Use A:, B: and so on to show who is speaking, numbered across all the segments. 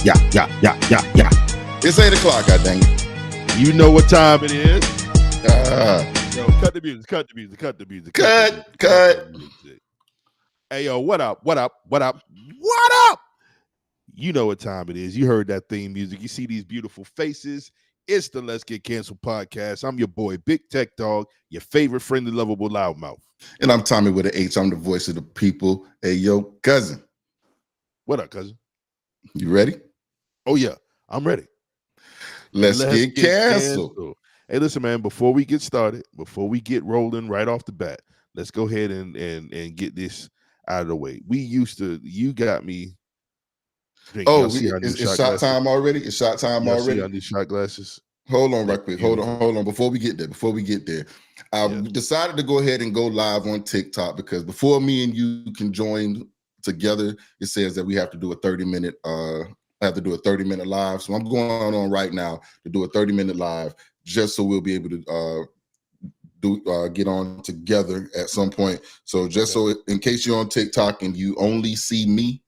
A: Yeah.
B: It's 8 o'clock, I dang it.
A: You know what time it is.
B: Uh,
A: Yo, cut the music.
B: Cut.
A: Hey, yo, what up? You know what time it is. You heard that theme music. You see these beautiful faces. It's the Let's Get Canceled podcast. I'm your boy, Big Tech Dog, your favorite friendly, lovable loudmouth.
B: And I'm Tommy with an H. I'm the voice of the people. Hey, yo, cousin.
A: What up, cousin?
B: You ready?
A: Oh, yeah, I'm ready.
B: Let's get canceled.
A: Hey, listen, man, before we get started, before we get rolling right off the bat, let's go ahead and get this out of the way. You got me drinking.
B: Oh, it's shot time already? It's shot time already?
A: See, I need shot glasses.
B: Hold on right quick. Hold on. Before we get there, I decided to go ahead and go live on TikTok because before me and you can join together, it says that we have to do a 30-minute live. So I'm going on right now to do a 30-minute live just so we'll be able to get on together at some point. So so in case you're on TikTok and you only see me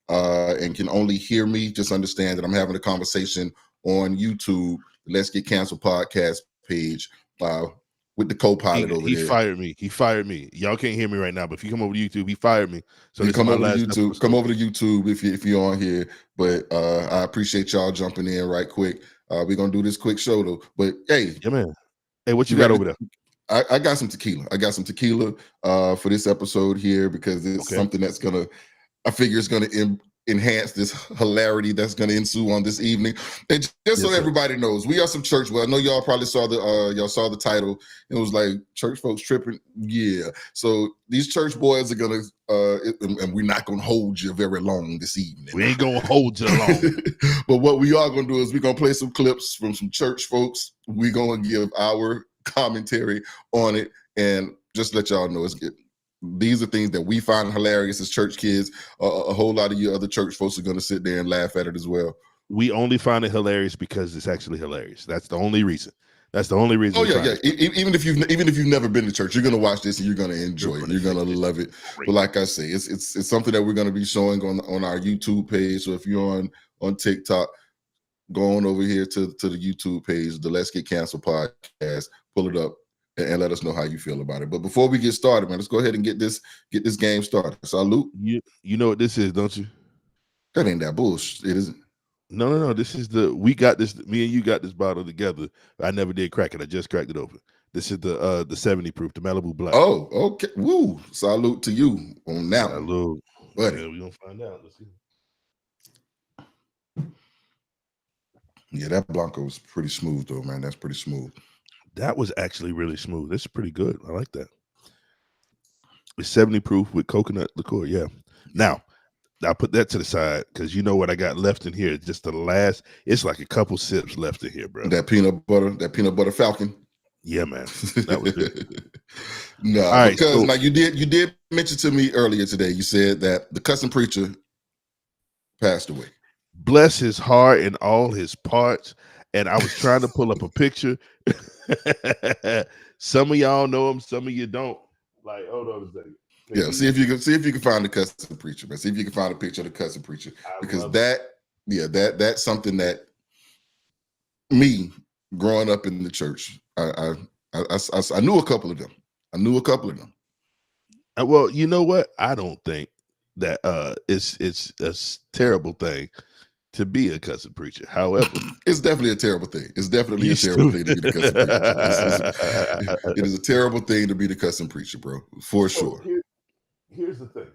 B: and can only hear me, just understand that I'm having a conversation on YouTube, Let's Get Canceled podcast page with the co-pilot over there.
A: He fired me. Y'all can't hear me right now, but if you come over to YouTube, he fired me. So this
B: come over to YouTube. Come over to YouTube if you're on here. But I appreciate y'all jumping in right quick. We're gonna do this quick show though. But hey,
A: yeah, man. Hey, what you got over there?
B: I got some tequila. For this episode here because it's something that's I figure it's gonna enhance this hilarity that's going to ensue on this evening. And just so everybody knows, we are some church. Well, I know y'all probably saw the title. It was like church folks tripping. Yeah. So these church boys are gonna and we're not gonna hold you very long this evening.
A: We ain't gonna hold you long.
B: But what we are gonna do is we're gonna play some clips from some church folks. We're gonna give our commentary on it and just let y'all know it's good. These are things that we find hilarious as church kids. A whole lot of you other church folks are going to sit there and laugh at it as well.
A: We only find it hilarious because it's actually hilarious. That's the only reason. Oh
B: yeah. Even if you've never been to church, you're going to watch this and you're going to enjoy it. You're going to love it. But like I say, it's something that we're going to be showing on our YouTube page. So if you're on TikTok, go on over here to the YouTube page, the Let's Get Canceled podcast. Pull it up. And let us know how you feel about it. But before we get started, man, let's go ahead and get this game started. Salute.
A: You know what this is, don't you?
B: That ain't that bullshit, it isn't.
A: No. This is we got this. Me and you got this bottle together. I never did crack it. I just cracked it open. This is the 70 proof, the Malibu Black.
B: Oh, okay. Woo! Salute to you on that.
A: Salute,
B: buddy.
A: Yeah, we gonna find out. Let's see.
B: Yeah, that Blanco was pretty smooth though, man. That's pretty smooth.
A: That was actually really smooth. This is pretty good. I like that. It's 70 proof with coconut liqueur. Yeah. Now, I'll put that to the side because you know what I got left in here. Just the last. It's like a couple sips left in here, bro.
B: That peanut butter Falcon.
A: Yeah, man. That was good.
B: No, all right, because now you did mention to me earlier today. You said that the Cussin preacher passed away.
A: Bless his heart and all his parts. And I was trying to pull up a picture. Some of y'all know him, some of you don't. Like, hold on a second.
B: Yeah, see if you can find the Cussin preacher, man. See if you can find a picture of the Cussin preacher. Because that's something that me growing up in the church, I knew a couple of them.
A: Well, you know what? I don't think that it's a terrible thing to be a Cussin preacher. However,
B: it's definitely a terrible thing. It's definitely a terrible thing to be the Cussin preacher. It is a terrible thing to be the Cussin preacher, bro, for sure.
A: Here's the thing.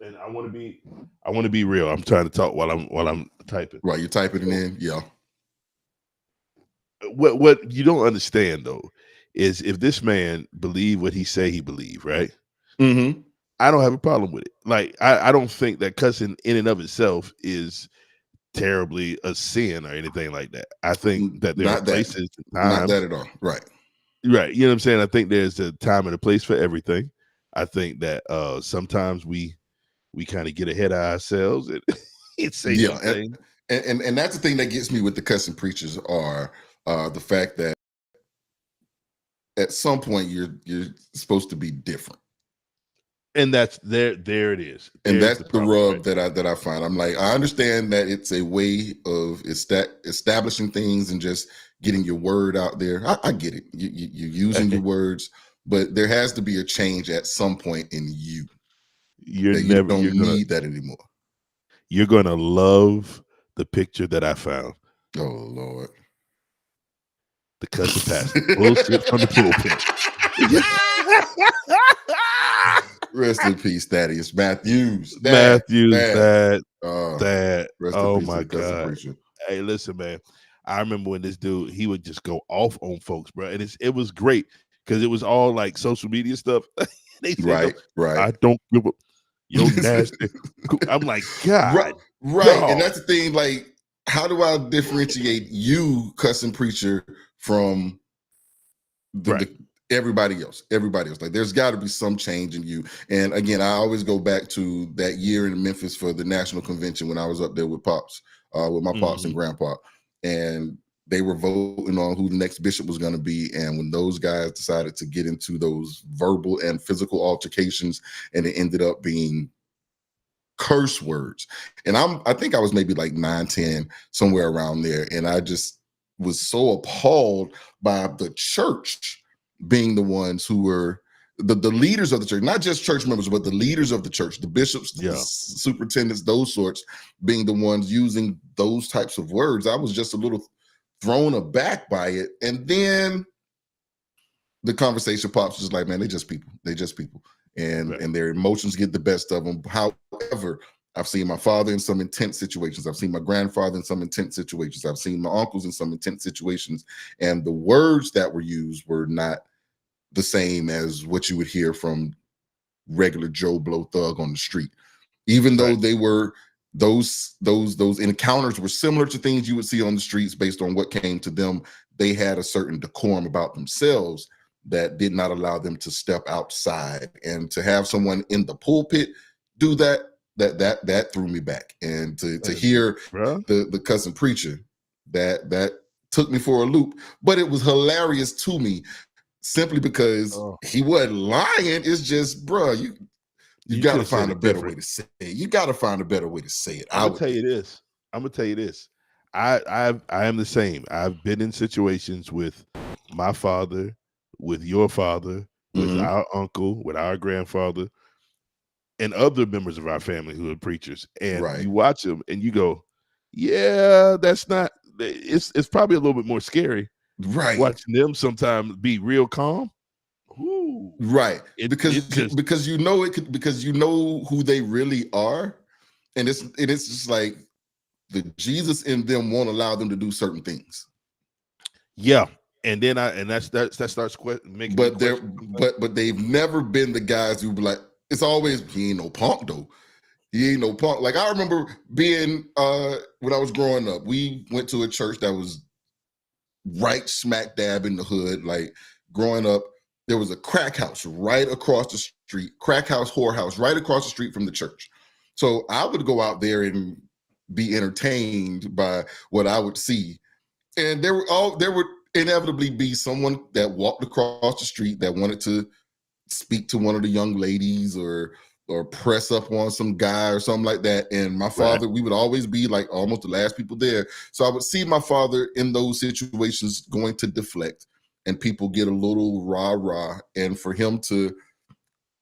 A: And I want to be real. I'm trying to talk while I'm typing.
B: Right, you're typing it in, yeah.
A: What you don't understand though is if this man believed what he say he believed, right?
B: Mm-hmm.
A: I don't have a problem with it. Like I don't think that cussing in and of itself is terribly a sin or anything like that. I think that there are places,
B: not that at all. Right.
A: You know what I'm saying? I think there's a time and a place for everything. I think that sometimes we kind of get ahead of ourselves and say something.
B: And that's the thing that gets me with the Cussin preachers are the fact that at some point you're supposed to be different.
A: And that's there it is.
B: And
A: There's
B: that's
A: the
B: the
A: problem,
B: rub
A: right?
B: that I find. I'm like, I understand that it's a way of establishing things and just getting your word out there. I get it. You're using your words, but there has to be a change at some point in you.
A: You're
B: That you
A: never
B: don't need that anymore.
A: You're gonna love the picture that I found.
B: Oh Lord.
A: The Cussin pastor. Bullshit from the pulpit.
B: Rest in peace, Thaddeus Matthews.
A: Matthews, that
B: Rest in
A: oh
B: peace to
A: my
B: the Cussin
A: God.
B: preacher.
A: Hey, listen, man. I remember when this dude, he would just go off on folks, bro. And it was great because it was all like social media stuff. They said,
B: Right.
A: I don't give a yo nasty. I'm like, God,
B: right. And
A: dog.
B: that's the thing. Like, how do I differentiate you, Cussin preacher, from everybody else? Like, there's got to be some change in you. And again, I always go back to that year in Memphis for the national convention when I was up there with pops, with my pops and grandpa, and they were voting on who the next bishop was going to be. And when those guys decided to get into those verbal and physical altercations, and it ended up being curse words. And I think I was maybe like 9, 10, somewhere around there. And I just was so appalled by the church being the ones who were the leaders of the church, not just church members, but the leaders of the church, the bishops, the superintendents, those sorts, being the ones using those types of words. I was just a little thrown aback by it. And then the conversation pops, just like, man, they just people. And their emotions get the best of them. However, I've seen my father in some intense situations. I've seen my grandfather in some intense situations. I've seen my uncles in some intense situations. And the words that were used were not the same as what you would hear from regular Joe Blow thug on the street. Even though they were those encounters were similar to things you would see on the streets based on what came to them, they had a certain decorum about themselves that did not allow them to step outside. And to have someone in the pulpit do that threw me back. And to hear the Cussin preacher, that took me for a loop. But it was hilarious to me simply because he wasn't lying. It's just, bro, you got to find a better way to say it. You got to find a better way to say it.
A: I'm gonna tell you this. I am the same. I've been in situations with my father, with your father, with our uncle, with our grandfather, and other members of our family who are preachers. And you watch them and you go, yeah, that's not. It's probably a little bit more scary, watching them sometimes be real calm. Ooh,
B: because you know because you know who they really are, and it's just like the Jesus in them won't allow them to do certain things.
A: Yeah, and then that starts making.
B: But but they've never been the guys who be like, it's always, he ain't no punk though. He ain't no punk. Like, I remember being when I was growing up, we went to a church that was right smack dab in the hood. Like, growing up, there was a crack house right across the street, crack house, whorehouse, right across the street from the church. So I would go out there and be entertained by what I would see. And there would inevitably be someone that walked across the street that wanted to speak to one of the young ladies or press up on some guy or something like that. And my father, we would always be like almost the last people there. So I would see my father in those situations going to deflect, and people get a little rah-rah. And for him to,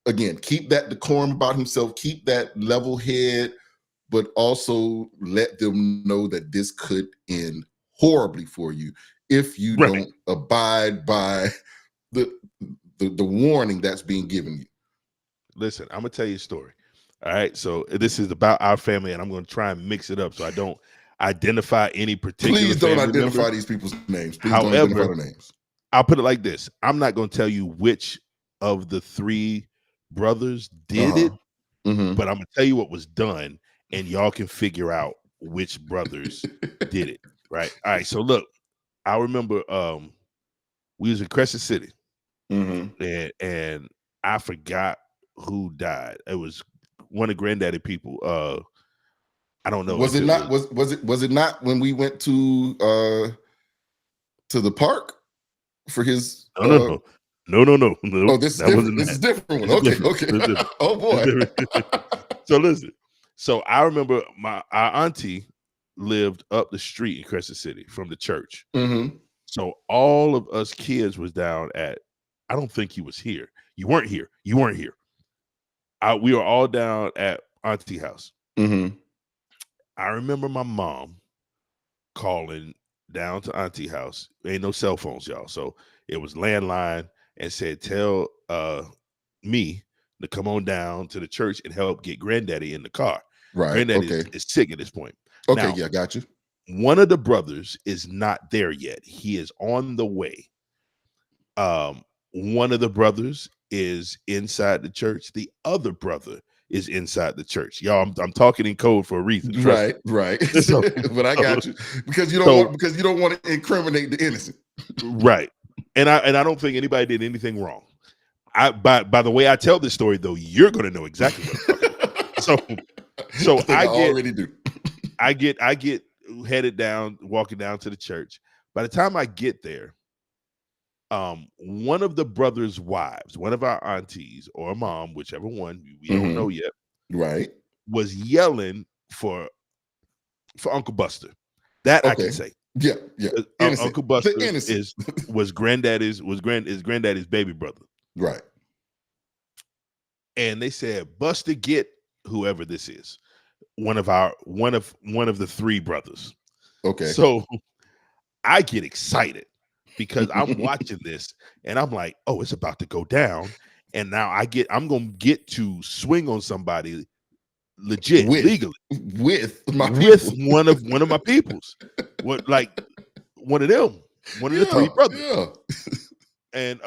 B: again, keep that decorum about himself, keep that level head, but also let them know that this could end horribly for you if you don't abide by the warning that's being given you.
A: Listen, I'm gonna tell you a story. All right, so this is about our family, and I'm going to try and mix it up so I don't identify any particular.
B: Please don't identify
A: member.
B: These people's names. Please
A: However,
B: don't identify the names.
A: I'll put it like this: I'm not going to tell you which of the 3 brothers did it, but I'm going to tell you what was done, and y'all can figure out which brothers did it. Right? All right. So look, I remember we was in Crescent City, and I forgot who died. It was one of Granddaddy people. I don't know.
B: Was it not? Was it not when we went to the park for his?
A: No. No.
B: Oh, this is
A: That
B: different.
A: wasn't
B: This
A: that.
B: is different one.
A: It's
B: Okay,
A: different.
B: okay.
A: It's different.
B: Oh boy.
A: It's different. So listen. So I remember our auntie lived up the street in Crescent City from the church.
B: Mm-hmm.
A: So all of us kids was down at. I don't think you was here. You weren't here. You weren't here. We were all down at auntie house.
B: Mm-hmm.
A: I remember my mom calling down to auntie house. Ain't no cell phones, y'all. So it was landline and said, tell me to come on down to the church and help get granddaddy in the car.
B: Right.
A: Granddaddy
B: Okay.
A: is sick at this point.
B: Okay.
A: Now,
B: Yeah, got you.
A: one of the brothers is not there yet. He is on the way. One of the brothers is inside the church. The other brother is inside the church. Y'all, I'm talking in code for a reason. Trust me.
B: Right.
A: So,
B: But I got you because you don't want to incriminate the innocent.
A: Right. And I don't think anybody did anything wrong. By the way I tell this story though, you're going to know exactly what I'm talking about. So I
B: already do.
A: I get headed down, walking down to the church. By the time I get there, one of the brothers' wives, one of our aunties or mom, whichever one, we don't know yet,
B: right,
A: was yelling for Uncle Buster. That I can say.
B: Yeah.
A: Uncle Buster is granddaddy's baby brother.
B: Right.
A: And they said, Buster, get whoever this is. One of the three brothers.
B: Okay.
A: So I get excited because I'm watching this and I'm like, oh, it's about to go down. And now I'm gonna get to swing on somebody legit, legally.
B: With
A: one of my peoples. What, like one of them, one of the three brothers.
B: Yeah.
A: And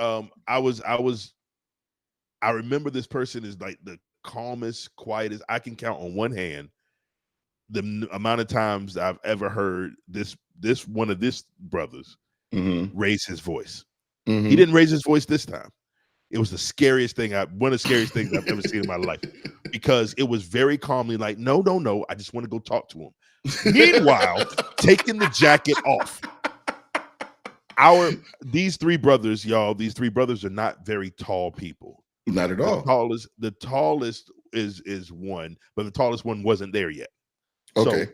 A: I remember this person is like the calmest, quietest. I can count on one hand the amount of times I've ever heard this one of this brothers raise his voice. He didn't raise his voice this time. It was the scariest thing one of the scariest things I've ever seen in my life, because it was very calmly like, no, I just want to go talk to him. Meanwhile, taking the jacket off. These three brothers are not very tall people.
B: Not at all.
A: The tallest is one, but the tallest one wasn't there yet.
B: Okay.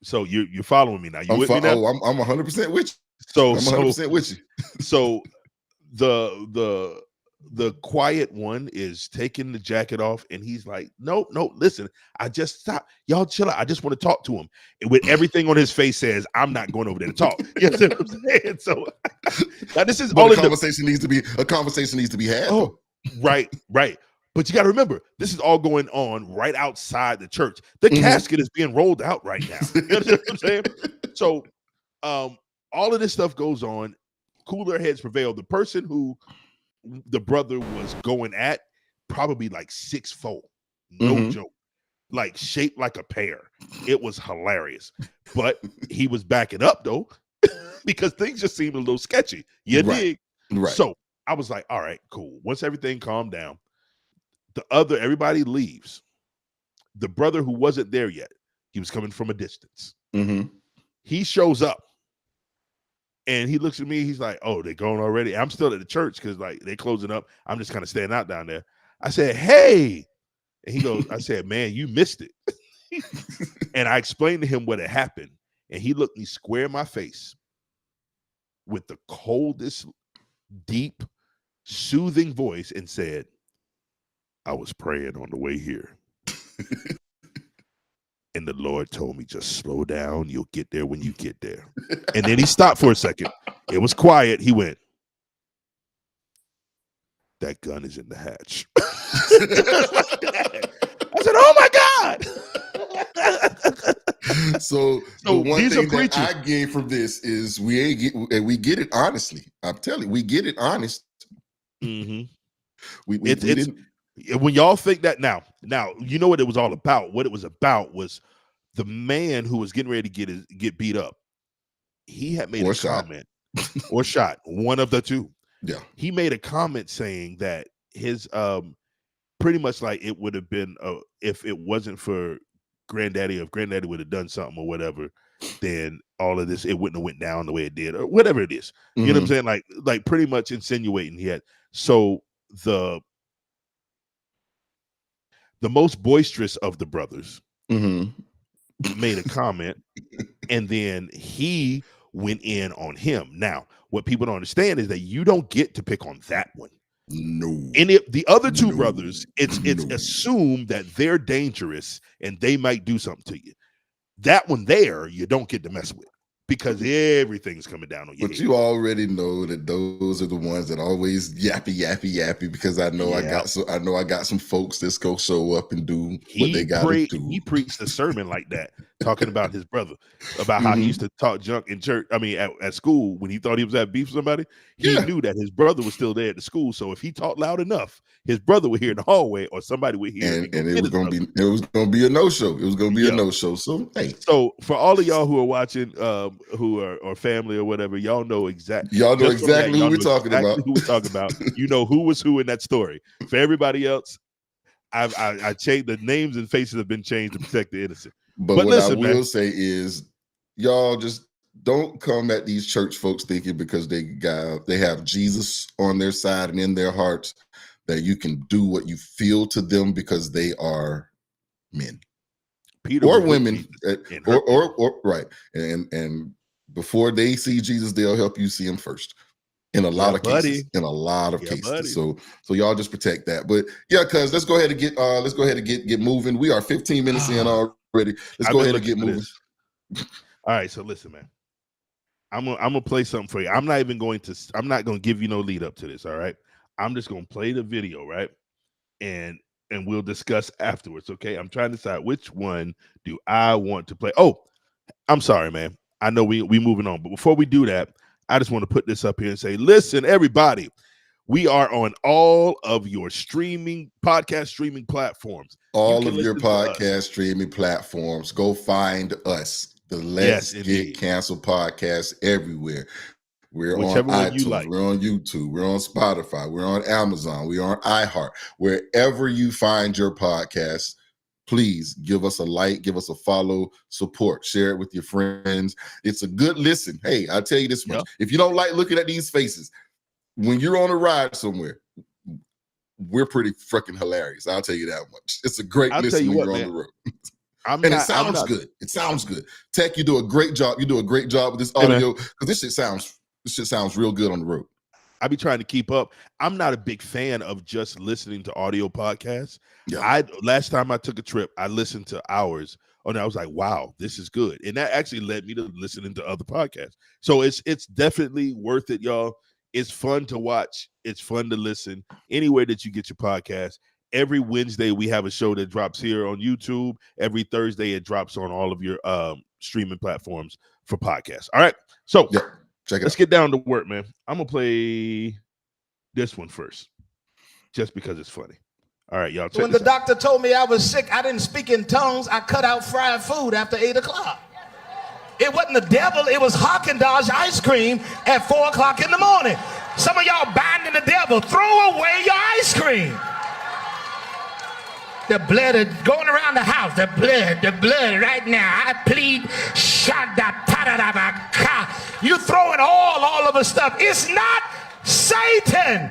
A: So you're following me now. You with me now?
B: Oh, I'm 100% with you.
A: So
B: I'm 100% with you.
A: So the quiet one is taking the jacket off, and he's like, no, listen, I just stop. Y'all chill out. I just want to talk to him. And with everything on his face says, I'm not going over there to talk. You know what I'm saying? So now this is all
B: a conversation needs to be had.
A: Oh, right. But you got to remember, this is all going on right outside the church. The casket is being rolled out right now. You know what I'm saying? So all of this stuff goes on. Cooler heads prevail. The person who the brother was going at, probably like 6'4", no joke, like shaped like a pear. It was hilarious. But he was backing up though, because things just seemed a little sketchy. You dig?
B: Right.
A: So I was like, all right, cool. Once everything calmed down, everybody leaves. The brother who wasn't there yet, he was coming from a distance. He shows up and he looks at me. He's like, oh, they're going already. I'm still at the church because like they're closing up. I'm just kind of standing out down there. I said, hey. And he goes, I said, man, you missed it. And I explained to him what had happened. And he looked me square in my face with the coldest, deep, soothing voice and said, I was praying on the way here. And the Lord told me, just slow down. You'll get there when you get there. And then he stopped for a second. It was quiet. He went, that gun is in the hatch. I said, oh my God.
B: So the one thing that I gained from this is we get it honestly. I'm telling you, we get it honest. We didn't.
A: When y'all think that now, you know what it was all about. What it was about was the man who was getting ready to get beat up. He had made a comment or shot, one of the two.
B: Yeah.
A: He made a comment saying that his pretty much like it would have been if it wasn't for granddaddy, if granddaddy would have done something or whatever, then all of this, it wouldn't have went down the way it did, or whatever it is. You know what I'm saying? Like pretty much insinuating he had. So the most boisterous of the brothers made a comment, and then he went in on him. Now, what people don't understand is that you don't get to pick on that one.
B: No.
A: And if the other two brothers, it's assumed that they're dangerous and they might do something to you. That one there, you don't get to mess with, because everything's coming down on you.
B: But you already know that those are the ones that always yappy, because I know I got some folks that's go show up and do what they gotta do.
A: He preached a sermon like that, talking about his brother, about how he used to talk junk in church. I mean, at school, when he thought he was at beef with somebody, he knew that his brother was still there at the school. So if he talked loud enough, his brother would hear in the hallway, or somebody would hear.
B: And it was gonna be a no-show. It was gonna be a no-show. So hey.
A: So for all of y'all who are watching, who are family or whatever, y'all know exactly.
B: Y'all know exactly who we're talking about.
A: Who we're talking about. You know who was who in that story. For everybody else, I changed the names and faces have been changed to protect the innocent.
B: But what listen, I will say is, y'all just don't come at these church folks thinking because they have Jesus on their side and in their hearts that you can do what you feel to them because they are men.
A: Peter
B: or women, or right, and before they see Jesus, they'll help you see him first. In a lot of cases, cases. So y'all just protect that. But yeah, cuz let's go ahead and get moving. We are 15 minutes in already. Let's go ahead and get moving.
A: All right, so listen, man. I'm gonna play something for you. I'm not going to give you no lead up to this. All right, I'm just gonna play the video, right, and we'll discuss afterwards. Okay, I'm trying to decide which one do I want to play. Oh, I'm sorry, man. I know we moving on, but before we do that, I just want to put this up here and say, listen, everybody, we are on all of your podcast streaming platforms.
B: All of your podcast streaming platforms. Go find us. The Let's Get Canceled podcast everywhere. We're on iTunes, we're on YouTube, we're on Spotify, we're on Amazon, we're on iHeart. Wherever you find your podcast, please give us a like, give us a follow, support, share it with your friends. It's a good listen. Hey, I'll tell you this much. If you don't like looking at these faces, when you're on a ride somewhere, we're pretty freaking hilarious. I'll tell you that much. It's a great listen when you're on the road. It sounds good. It sounds good. Tech, you do a great job. You do a great job with this audio, because this shit sounds real good on the road.
A: I be trying to keep up. I'm not a big fan of just listening to audio podcasts. Yeah. Last time I took a trip, I listened to hours, and I was like, wow, this is good. And that actually led me to listening to other podcasts. So it's definitely worth it, y'all. It's fun to watch. It's fun to listen anywhere that you get your podcast. Every Wednesday, we have a show that drops here on YouTube. Every Thursday, it drops on all of your streaming platforms for podcasts. All right. So let's get down to work, man. I'm going to play this one first, just because it's funny. All right, y'all.
C: When the doctor told me I was sick, I didn't speak in tongues. I cut out fried food after 8 o'clock. It wasn't the devil. It was Haagen-Dazs ice cream at 4 o'clock in the morning. Some of y'all binding the devil. Throw away your ice cream. The blood is going around the house. The blood right now. I plead, you throwing all of the stuff. It's not Satan.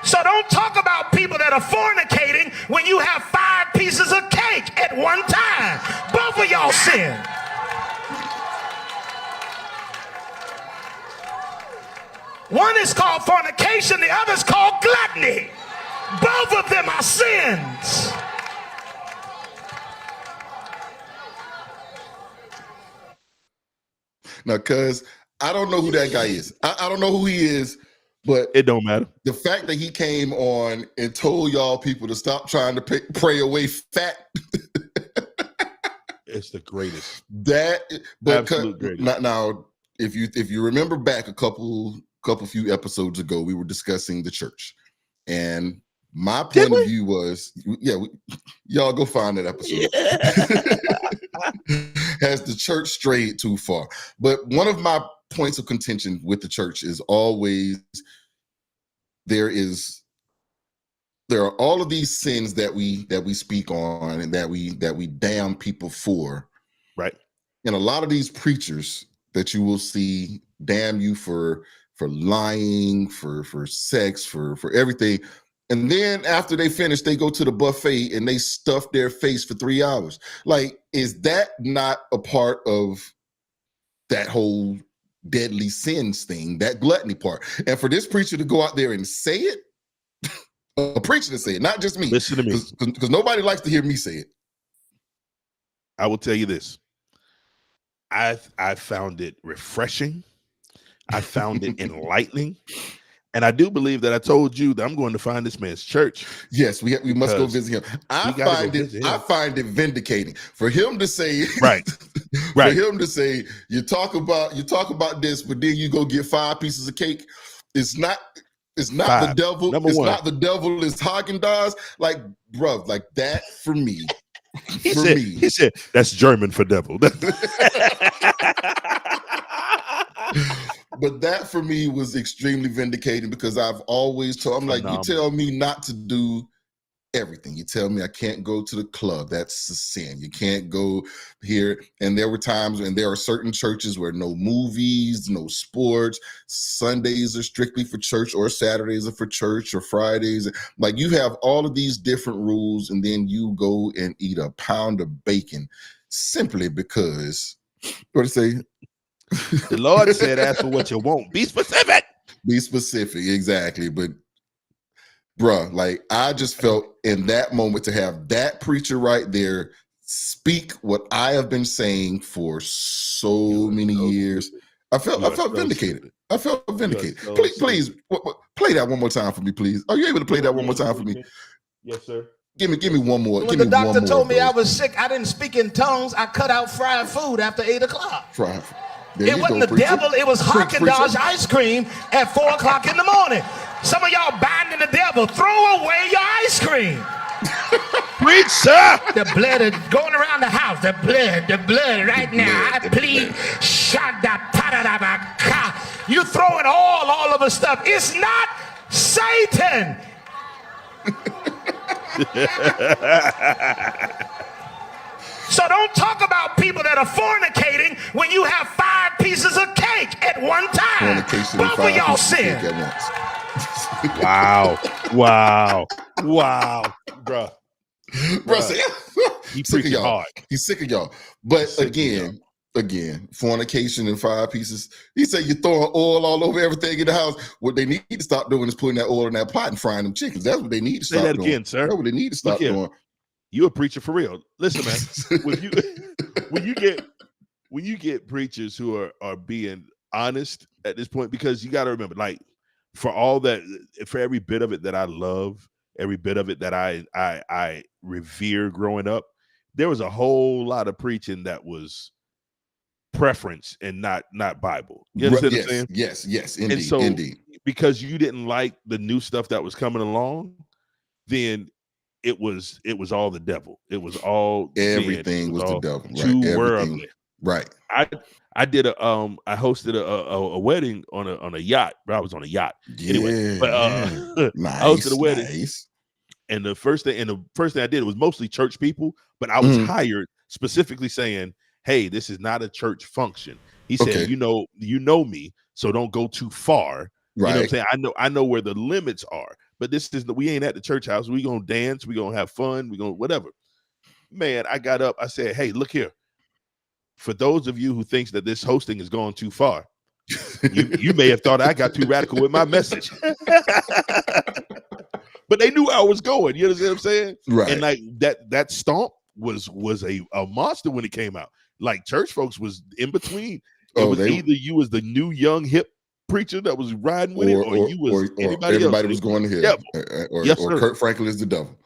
C: So don't talk about people that are fornicating when you have 5 pieces of cake at one time. Both of y'all sin. One is called fornication, the other is called gluttony. Both of them are sins.
B: Now, cuz I don't know who that guy is. I don't know who he is, but
A: it don't matter.
B: The fact that he came on and told y'all people to stop trying to pray away fat.
A: It's the greatest.
B: Absolute greatest. Now, if you remember back a few episodes ago, we were discussing the church, and my point of view was, y'all go find that episode. Has the church strayed too far? But one of my points of contention with the church is always there's there are all of these sins that we speak on and that we damn people for.
A: Right.
B: And a lot of these preachers that you will see damn you for lying, for sex, for everything. And then after they finish, they go to the buffet and they stuff their face for 3 hours. Like, is that not a part of that whole deadly sins thing, that gluttony part? And for this preacher to go out there and say it, a preacher to say it, not just me.
A: Listen to me.
B: Because nobody likes to hear me say it.
A: I will tell you this. I found it refreshing. I found it enlightening. And I do believe that I told you that I'm going to find this man's church.
B: Yes, we must go visit him. I find it vindicating for him to say,
A: right.
B: For him to say, you talk about this, but then you go get 5 pieces of cake. It's not the devil. It's not the devil. It's Haagen-Dazs. Like, bro, like that for me. He said
A: that's German for devil.
B: But that for me was extremely vindicating, because I've always told, I'm like, you tell me not to do everything. You tell me I can't go to the club. That's a sin. You can't go here. And there were times when there are certain churches where no movies, no sports. Sundays are strictly for church, or Saturdays are for church, or Fridays. Like, you have all of these different rules, and then you go and eat a pound of bacon simply because, what do you say?
A: The Lord said, ask for what you want. Be specific.
B: Be specific. Exactly. But bruh, like, I just felt in that moment to have that preacher right there speak what I have been saying for so many years. I felt vindicated. I felt vindicated. Please play that one more time for me, please. Are you able to play that one more time for me?
A: Yes, sir.
B: Give me one more.
C: When the doctor told me I was sick, I didn't speak in tongues. I cut out fried food after 8 o'clock. It wasn't the devil. It was Haagen-Dazs ice cream at 4 o'clock in the morning. Some of y'all binding the devil. Throw away your ice cream.
A: Preach, sir.
C: The blood is going around the house. The blood right now. I plead. You throwing all of the stuff. It's not Satan. So don't talk about people that are fornicating when you have 5 pieces of cake at one time. Both of y'all sin.
A: Wow, bruh.
B: He's sick of y'all. Hard. He's sick of y'all. But again, fornication and 5 pieces. He said you're throwing oil all over everything in the house. What they need to stop doing is putting that oil in that pot and frying them chickens. That's what they need to stop doing. Say that again, sir. That's what they need to stop doing.
A: You a preacher for real. Listen, man. when you get preachers who are being honest at this point, because you got to remember, like, for every bit of it that I love, every bit of it that I revere growing up, there was a whole lot of preaching that was preference and not Bible. You understand what I'm saying?
B: Yes, indeed.
A: And so,
B: indeed.
A: Because you didn't like the new stuff that was coming along, then it was all the devil. It was all
B: everything was the devil. Right.
A: Too worldly.
B: Right.
A: I did I hosted a wedding on a yacht. I was on a yacht. Anyway, but
B: nice,
A: I hosted a wedding.
B: Nice.
A: And the first thing I did was mostly church people, but I was hired specifically saying, "Hey, this is not a church function." He said, "You know me, so don't go too far."
B: Right.
A: You know what I'm saying? I know where the limits are, but we ain't at the church house. We gonna dance, we gonna have fun, we gonna whatever. Man, I got up, I said, "Hey, look here. For those of you who thinks that this hosting is going too far, you may have thought I got too radical with my message." But they knew I was going. You understand what I'm saying?
B: Right.
A: And like that stomp was a monster when it came out. Like, church folks was in between. It was either you was the new young hip preacher that was riding with it, or you was anybody else.
B: Everybody was going to hell. Or Kirk Franklin is the devil.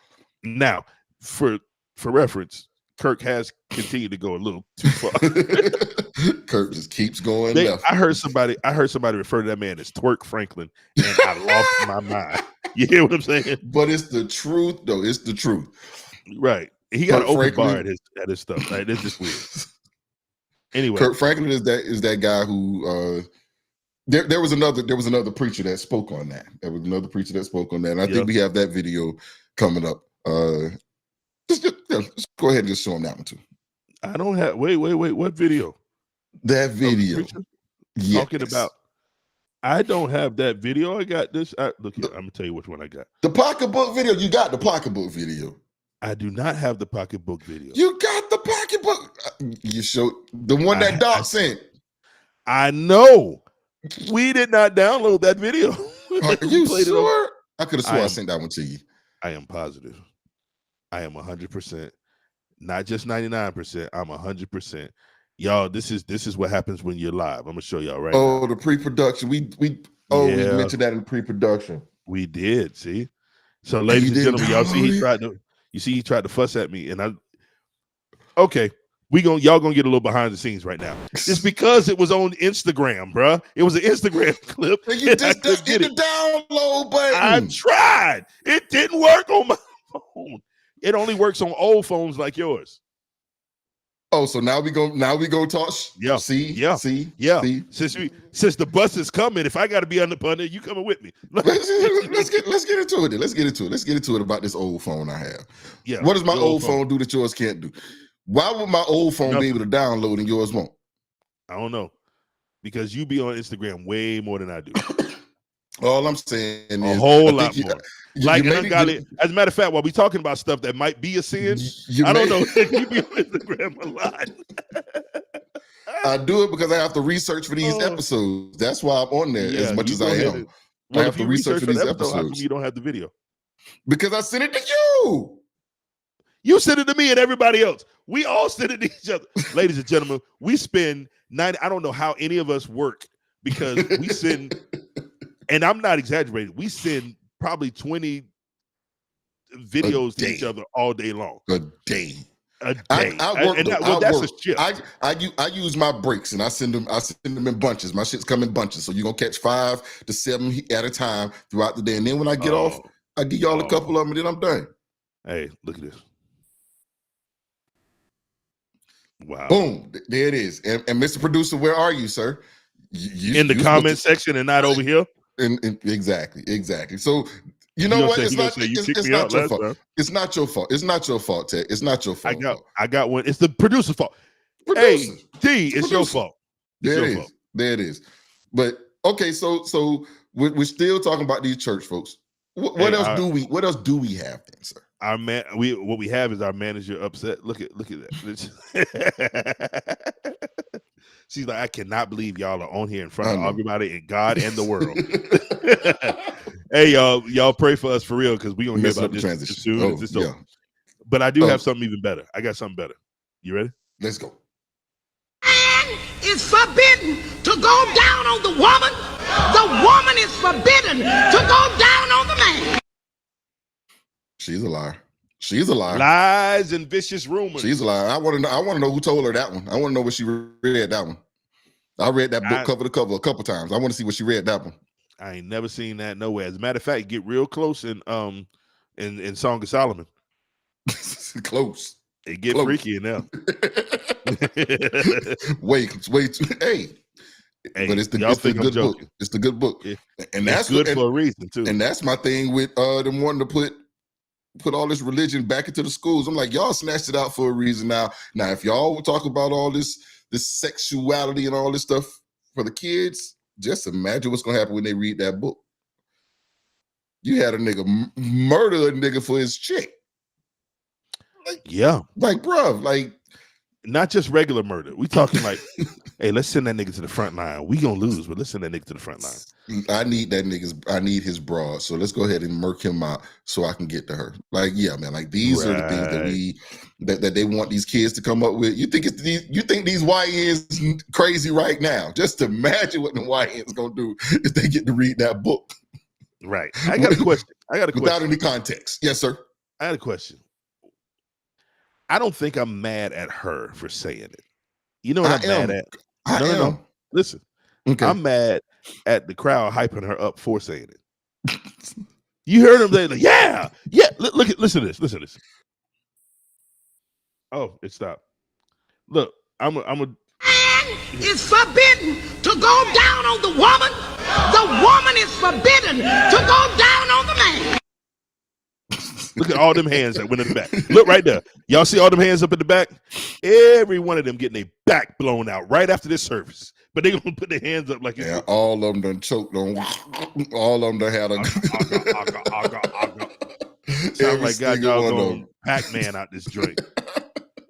A: Now, for reference, Kirk has continued to go a little too far.
B: Kirk just keeps going left.
A: I heard somebody refer to that man as Twerk Franklin, and I lost my mind. You hear what I'm saying?
B: But it's the truth, though. It's the truth.
A: Right. He got an open bar at his stuff. Right? It's just weird. Anyway,
B: Kirk Franklin is that guy who There was another preacher that spoke on that. There was another preacher that spoke on that. And I think we have that video coming up. Just go ahead and just show him that one too.
A: I don't have. Wait. What video?
B: That video.
A: Yes. Talking about. I don't have that video. I got this. Look here. I'm gonna tell you which one I got.
B: The pocketbook video. You got the pocketbook video.
A: I do not have the pocketbook video.
B: You got the pocketbook. You showed the one that Doc sent.
A: I know. We did not download that video.
B: Are you sure? I could have sworn I sent that one to you.
A: I am positive. I am 100%, not just 99%. I'm 100%. Y'all, this is what happens when you're live. I'm gonna show y'all right now.
B: Oh, the pre-production. We mentioned that in pre-production.
A: We did. See, so ladies and gentlemen, y'all see he tried to fuss at me, and okay. Y'all gonna get a little behind the scenes right now. It's because it was on Instagram, bruh. It was an Instagram clip.
B: And you just hit the download button.
A: I tried. It didn't work on my phone. It only works on old phones like yours.
B: Oh, so now we go talk.
A: Yeah.
B: See.
A: Since the bus is coming, if I got to be on the punter, you coming with me.
B: let's get into it. Let's get into it about this old phone I have.
A: Yeah.
B: What does my old phone do that yours can't do? Why would my old phone be able to download and yours won't?
A: I don't know. Because you be on Instagram way more than I do.
B: All I'm saying is
A: a whole lot more. Like ungodly. As a matter of fact, while we talking about stuff that might be a sin, I don't know. You be on Instagram a lot.
B: I do it because I have to research for these episodes. That's why I'm on there as much as I am. I have to research for these episodes. How come
A: you don't have the video?
B: Because I sent it to you.
A: You sent it to me and everybody else. We all send it to each other. Ladies and gentlemen, we spend 90. I don't know how any of us work because we send, and I'm not exaggerating, we send probably 20 videos to each other all day long.
B: A day.
A: I work. That's a shift.
B: I use my breaks and I send them in bunches. My shit's come in bunches. So you're gonna catch 5 to 7 at a time throughout the day. And then when I get off, I give y'all a couple of them and then I'm done.
A: Hey, look at this. Wow.
B: Boom. There it is. And Mr. Producer, where are you, sir?
A: In the comment section and not over here?
B: Exactly. So you know what? It's not your fault. It's not your fault. It's not your fault, Ted. It's not your fault.
A: I got one. It's the producer's fault. Hey, D, it's your fault.
B: There it is. But okay, so we're still talking about these church folks. What else do we have then, sir?
A: What we have is our manager upset. Look at that. She's like, I cannot believe y'all are on here in front of everybody and God and the world. Hey, y'all pray for us for real because we gonna hear about this soon. But I do have something even better. I got something better. You ready?
B: Let's go.
D: Man is forbidden to go down on the woman. The woman is forbidden to go down on the man.
B: She's a liar. She's a liar.
A: Lies and vicious rumors.
B: She's a liar. I want to know who told her that one. I want to know what she read that one. I read that book cover to cover a couple times. I want to see what she read that one.
A: I ain't never seen that nowhere. As a matter of fact, get real close in Song of Solomon.
B: Close.
A: It get freaky in there.
B: wait. Hey. But it's the good book. It's the good book. And that's
A: good for a reason too.
B: And that's my thing with them wanting to put all this religion back into the schools. I'm like, y'all snatched it out for a reason now. Now, if y'all will talk about all this sexuality and all this stuff for the kids, just imagine what's gonna happen when they read that book. You had a nigga murder a nigga for his chick. Like, bro, like
A: not just regular murder. We talking like, hey, let's send that nigga to the front line. We gonna lose, but let's send that nigga to the front line.
B: I need his broad. So let's go ahead and murk him out so I can get to her. Like, yeah, man. Like these are the things that they want these kids to come up with. You think these YNs crazy right now? Just imagine what the YNs gonna do if they get to read that book.
A: Right. I got a question.
B: Without any context. Yes, sir.
A: I had a question. I don't think I'm mad at her for saying it. You know what I'm mad at? No. Listen, okay. I'm mad at the crowd hyping her up for saying it. You heard them say, like, yeah. Listen to this. Oh, it stopped. Look, I'm a.
D: Man is forbidden to go down on the woman. The woman is forbidden to go down on the man.
A: Look at all them hands that went in the back. Look right there. Y'all see all them hands up in the back? Every one of them getting their back blown out right after this service. But they gonna put their hands up like
B: yeah, all of them done choked on. All of them done had a.
A: Sound like God y'all going Pac-Man out this joint.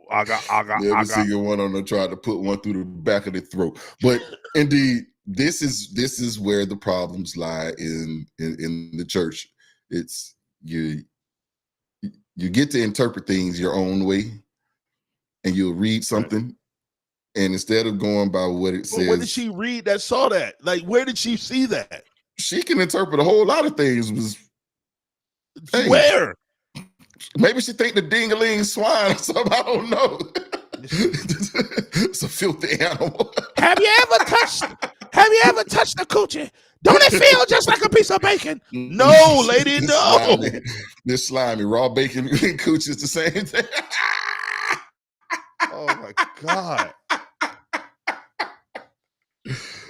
B: Every single one of them tried to put one through the back of their throat. But indeed, this is where the problems lie in the church. It's you get to interpret things your own way, and you'll read something, and instead of going by what it says,
A: where did she read that? Saw that? Like, where did she see that?
B: She can interpret a whole lot of things.
A: Where?
B: Maybe she think the ding-a-ling swine or something. I don't know. It's a filthy animal.
A: Have you ever touched the coochie? Don't it feel just like a piece of bacon? No, lady, no.
B: This slimy raw bacon and coochie is the same thing.
A: Oh my God.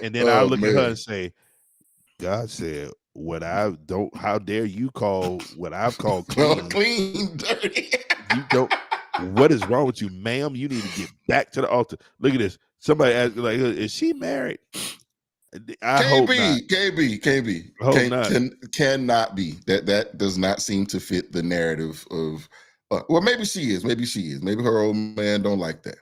A: And then I look at her and say, God said, how dare you call what I've called clean
B: dirty.
A: You don't. What is wrong with you, ma'am? You need to get back to the altar. Look at this. Somebody asked, like, is she married? I hope not.
B: KB cannot be. That does not seem to fit the narrative of. Well, maybe she is. Maybe her old man don't like that.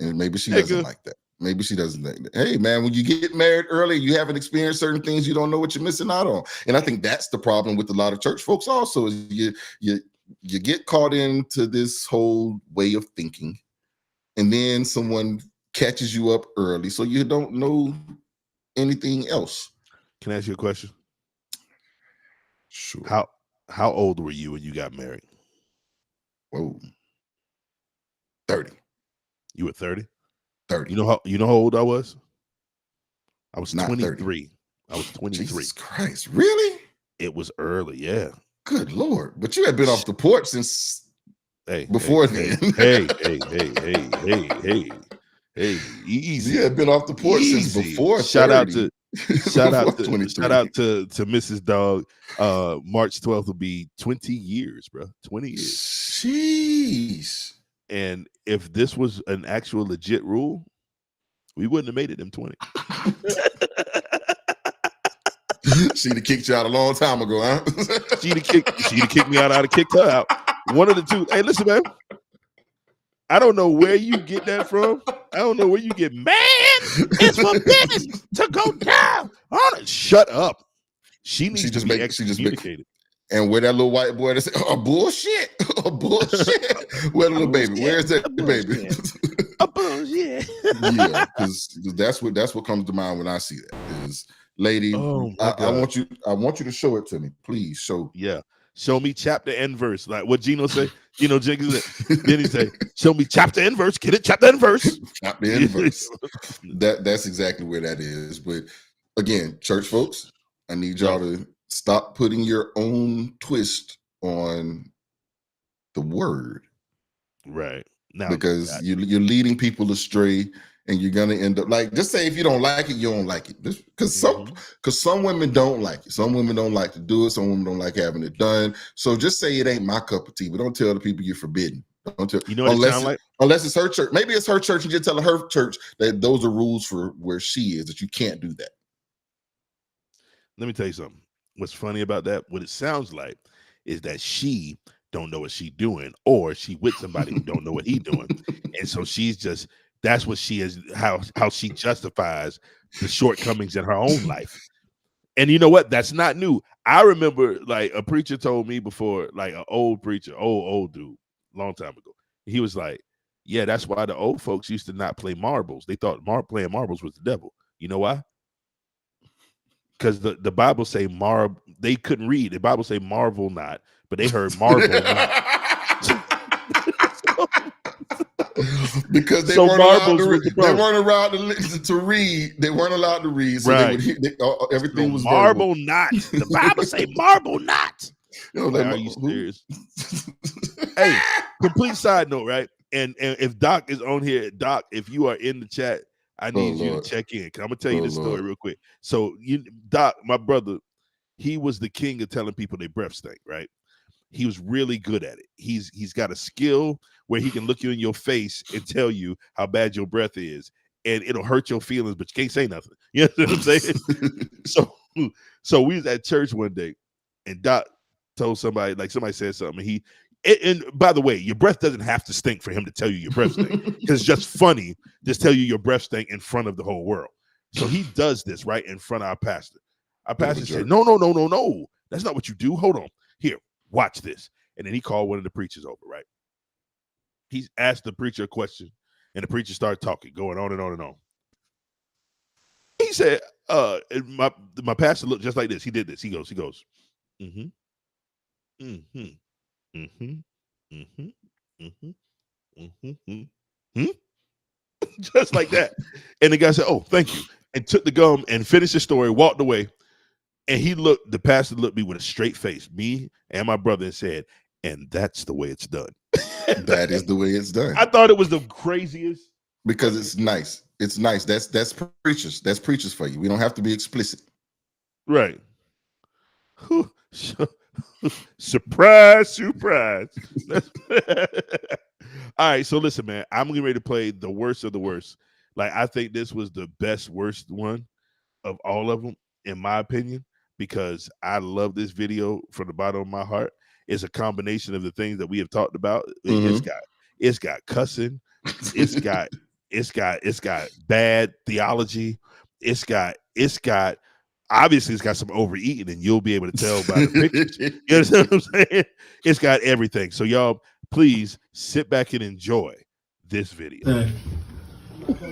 B: And maybe she doesn't like that. Maybe she doesn't think that. Hey, man, when you get married early, you haven't experienced certain things. You don't know what you're missing out on. And I think that's the problem with a lot of church folks. Also, is you get caught into this whole way of thinking, and then someone catches you up early, so you don't know anything else.
A: Can I ask you a question?
B: Sure.
A: How old were you when you got married?
B: Whoa. 30.
A: You were 30?
B: 30.
A: You know how old I was? I was
B: Not
A: 23.
B: 30.
A: I was 23.
B: Jesus Christ, really?
A: It was early, yeah.
B: Good Lord. But you had been off the porch since before then.
A: Hey, easy.
B: You had been off the porch since before.
A: Shout
B: 30.
A: out to Mrs. Dog. March 12th will be 20 years, bro. 20 years.
B: Jeez.
A: And if this was an actual legit rule, we wouldn't have made it in 20.
B: She'd have kicked you out a long time ago, huh?
A: She'd have kicked me out. I'd have kicked her out. One of the two. Hey, listen, man. I don't know where you get that from. I don't know where you get, man, it's forbidden to go down on it. Shut up. She needs to be excommunicated.
B: And where that little white boy that said, bullshit. Where the little baby? Where's that baby?
A: A bullshit.
B: Yeah, because that's what comes to mind when I see that. Is lady, I want you to show it to me. Please show.
A: Yeah. Show me chapter and verse. Like what Gino say. Gino Jenkins said. Then he say, show me chapter and verse. Get it? Chapter and verse.
B: Chapter and verse. That's exactly where that is. But again, church folks, I need y'all to stop putting your own twist on the word.
A: Right. Now,
B: because you're leading people astray, and you're gonna end up like, just say if you don't like it, you don't like it. Because some women don't like it. Some women don't like to do it. Some women don't like having it done. So just say it ain't my cup of tea, but don't tell the people you're forbidden. Don't tell,
A: you know what it sounds like?
B: Unless it's her church. Maybe it's her church, and you tell her church that those are rules for where she is, that you can't do that.
A: Let me tell you something. What's funny about that? What it sounds like is that she don't know what she doing, or she with somebody who don't know what he doing, and so she's just. That's what she is, how she justifies the shortcomings in her own life. And you know what? That's not new. I remember like a preacher told me before, like an old preacher, old dude, long time ago. He was like, yeah, that's why the old folks used to not play marbles. They thought playing marbles was the devil. You know why? Because the Bible say they couldn't read. The Bible say marvel not, but they heard marvel not.
B: Because they weren't allowed to read. They weren't allowed to read. They weren't allowed to read. So
A: right.
B: Everything was
A: marble not. The Bible say marble not.
B: Are
A: you serious? Hey, complete side note, right? And if Doc is on here, Doc, if you are in the chat, I need you to check in. 'Cause I'm gonna tell you this story real quick. So Doc, my brother, he was the king of telling people their breath stink, right? He was really good at it. He's got a skill where he can look you in your face and tell you how bad your breath is, and it'll hurt your feelings, but you can't say nothing. You know what I'm saying? So we was at church one day, and Doc told somebody, like somebody said something, and by the way, your breath doesn't have to stink for him to tell you your breath stink, because it's just funny just tell you your breath stink in front of the whole world. So he does this right in front of our pastor. Our pastor said, no, that's not what you do. Hold on. Here, watch this. And then he called one of the preachers over, right? He asked the preacher a question, and the preacher started talking, going on and on and on. He said, my pastor looked just like this. He did this. He goes, mm-hmm, mm-hmm, mm-hmm, mm-hmm, mm-hmm, mm-hmm, mm-hmm. Just like that. And the guy said, oh, thank you. And took the gum and finished the story, walked away. And the pastor looked at me with a straight face, me and my brother, and said, and that's the way it's done.
B: That is the way it's done.
A: I thought it was the craziest.
B: Because it's nice. It's nice. That's preachers. That's preachers for you. We don't have to be explicit.
A: Right. Surprise. All right, so listen, man, I'm getting ready to play the worst of the worst. Like, I think this was the worst one of all of them, in my opinion, because I love this video from the bottom of my heart. It's a combination of the things that we have talked about. Mm-hmm. It's got cussing. It's got bad theology. It's got obviously it's got some overeating, and you'll be able to tell by the pictures. You understand what I'm saying? It's got everything. So y'all, please sit back and enjoy this video.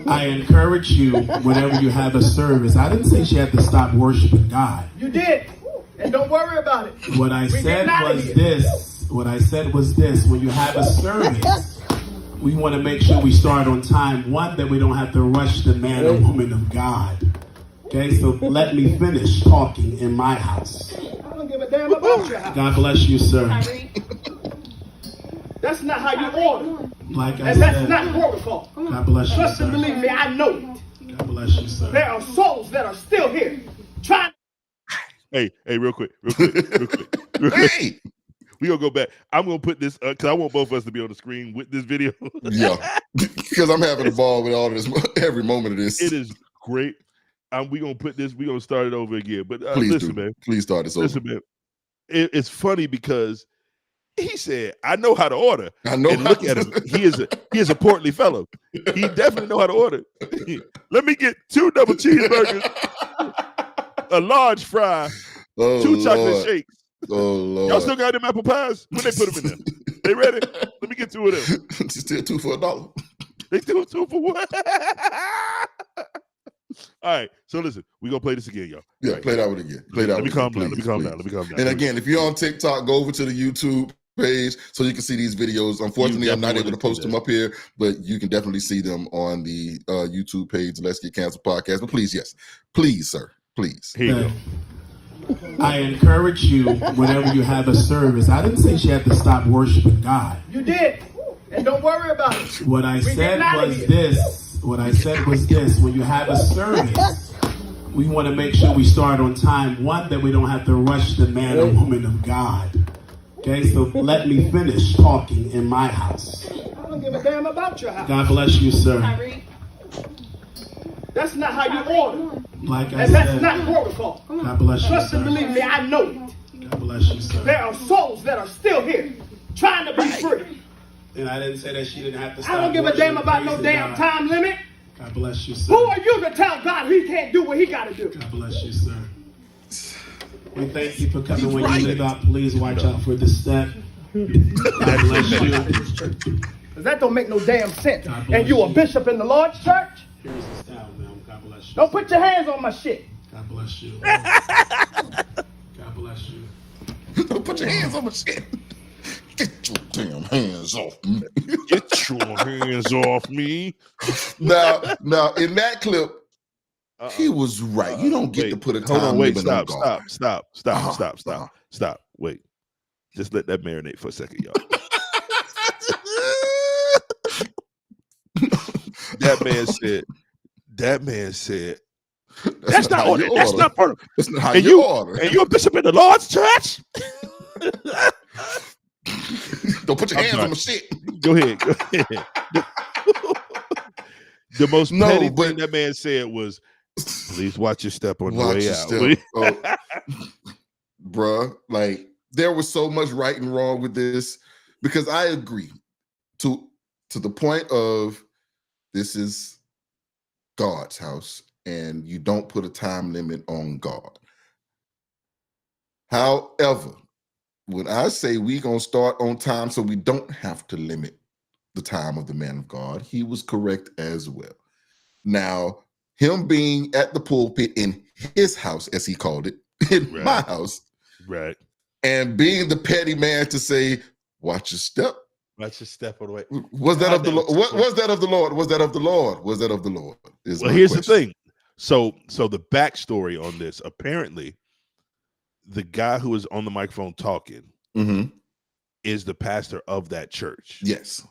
E: I encourage you, whenever you have a service, I didn't say she had to stop worshiping God.
F: You did. And don't worry about it.
E: What I said was this. When you have a service, we want to make sure we start on time. One, that we don't have to rush the man or woman of God. Okay, so let me finish talking in my house.
F: I don't give a damn about your house.
E: God bless you, sir.
F: That's not how you order.
E: Like I
F: and
E: said,
F: that's not protocol.
E: God bless you,
F: Trust
E: sir.
F: and believe me, I know it.
E: God bless you, sir.
F: There are souls that are still here trying.
A: Hey, real quick. Hey. We gonna go back. I'm gonna put this because I want both of us to be on the screen with this video.
B: Yeah, because I'm having a ball with all of this every moment of this.
A: It is great. We gonna put this. We gonna start it over again. But
B: please
A: listen, man.
B: Please start this over.
A: Listen, man. It's funny because he said, "I know how to order."
B: I know.
A: And look at him. He is a portly fellow. He definitely know how to order. Let me get 2 double cheeseburgers, a large fry, 2 chocolate shakes.
B: Oh Lord!
A: Y'all still got them apple pies? When they put them in there? They ready? Let me get 2 of them.
B: Still 2 for $1.
A: They still 2 for what? All right. So listen, we gonna play this again, y'all.
B: Yeah,
A: right.
B: play that one again. Play that.
A: Let me calm down. Let me calm down.
B: And again, if you're on TikTok, go over to the YouTube page so you can see these videos. Unfortunately, I'm not able to post them up here, but you can definitely see them on the YouTube page, Let's Get Canceled Podcast. But please, sir, please.
A: Here you go.
E: I encourage you, whenever you have a service, I didn't say she had to stop worshiping God.
F: You did. And don't worry about it.
E: What I said was this. When you have a service, we want to make sure we start on time. One, that we don't have to rush the man or woman of God. Okay, so let me finish talking in my house.
F: I don't give a damn about your house.
E: God bless you, sir.
F: That's not how you order.
E: Like I
F: and
E: said,
F: that's not protocol.
E: God bless you,
F: Trust and
E: sir.
F: believe me, I know it.
E: God bless you, sir.
F: There are souls that are still here trying to be free.
E: And I didn't say that she didn't have to stop.
F: I don't give a damn about no damn time limit.
E: God bless you, sir.
F: Who are you to tell God he can't do what he got to do?
E: God bless you, sir. We thank you for coming. When you leave out, please watch out for the step. God bless you.
F: Because that don't make no damn sense. And you a bishop in the Lord's church?
E: Here's the style, man. God bless you.
F: Don't put your hands on my shit.
E: God bless you. God bless you.
B: Don't put your hands on my shit. Get your damn hands off me.
A: Get your hands off me.
B: Now, in that clip, he was right. You don't get to put a time limit on God.
A: Stop. Wait. Just let that marinate for a second, y'all. that man said,
B: That's not
A: order. That's not part of it.
B: That's not how
A: And
B: you order.
A: And you're a bishop in the Lord's church?
B: Don't put your hands on my shit.
A: Go ahead. The most petty thing that man said was, please watch your step on the way out.
B: Bruh, like, there was so much right and wrong with this, because I agree to the point of this is God's house and you don't put a time limit on God. However, when I say we gonna start on time so we don't have to limit the time of the man of God, he was correct as well. Now, him being at the pulpit in his house, as he called it, in my house,
A: right,
B: and being the petty man to say, watch your step.
A: Watch your step on the way.
B: Was that of the Lord? Was that of the Lord? Was that of the Lord? Was that of the Lord?
A: Well, here's the thing. So the backstory on this, apparently, the guy who was on the microphone talking is the pastor of that church.
B: Yes.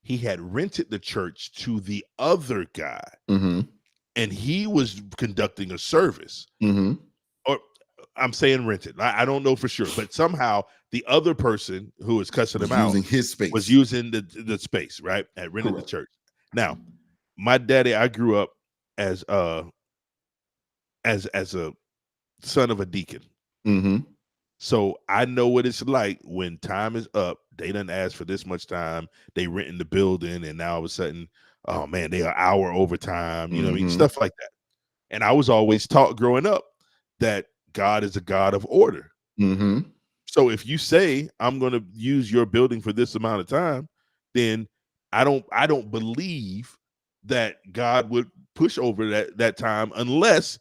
A: He had rented the church to the other guy, and he was conducting a service. Or I'm saying rented. I don't know for sure, but somehow the other person who was cussing him out
B: using his space,
A: was using the space, right? At rented the church. Now, my daddy, I grew up as a son of a deacon. So I know what it's like when time is up. They done asked for this much time. They renting the building, and now all of a sudden, oh man, they are an hour overtime. You know what I mean? Stuff like that. And I was always taught growing up that God is a God of order. So if you say I'm going to use your building for this amount of time, then I don't believe that God would push over that time unless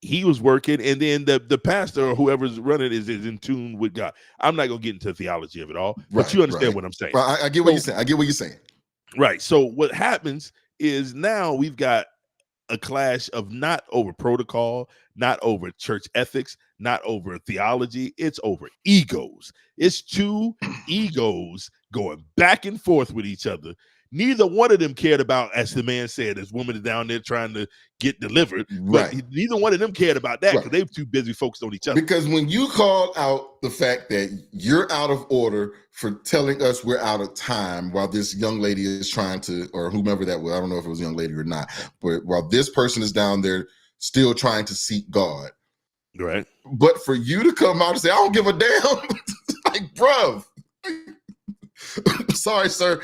A: he was working, and then the pastor or whoever's running is in tune with God. I'm not gonna get into the theology of it all, but you understand what I'm saying.
B: I get what you're saying. I get what you're saying.
A: Right. So what happens is now we've got a clash of not over protocol, not over church ethics, not over theology. It's over egos. It's two egos going back and forth with each other. Neither one of them cared about, as the man said, this woman is down there trying to get delivered. But neither one of them cared about that because they were too busy focused on each other.
B: Because when you call out the fact that you're out of order for telling us we're out of time while this young lady is trying to, or whomever that was, I don't know if it was a young lady or not, but while this person is down there still trying to seek God.
A: Right.
B: But for you to come out and say, I don't give a damn, like, bruv. Sorry, sir.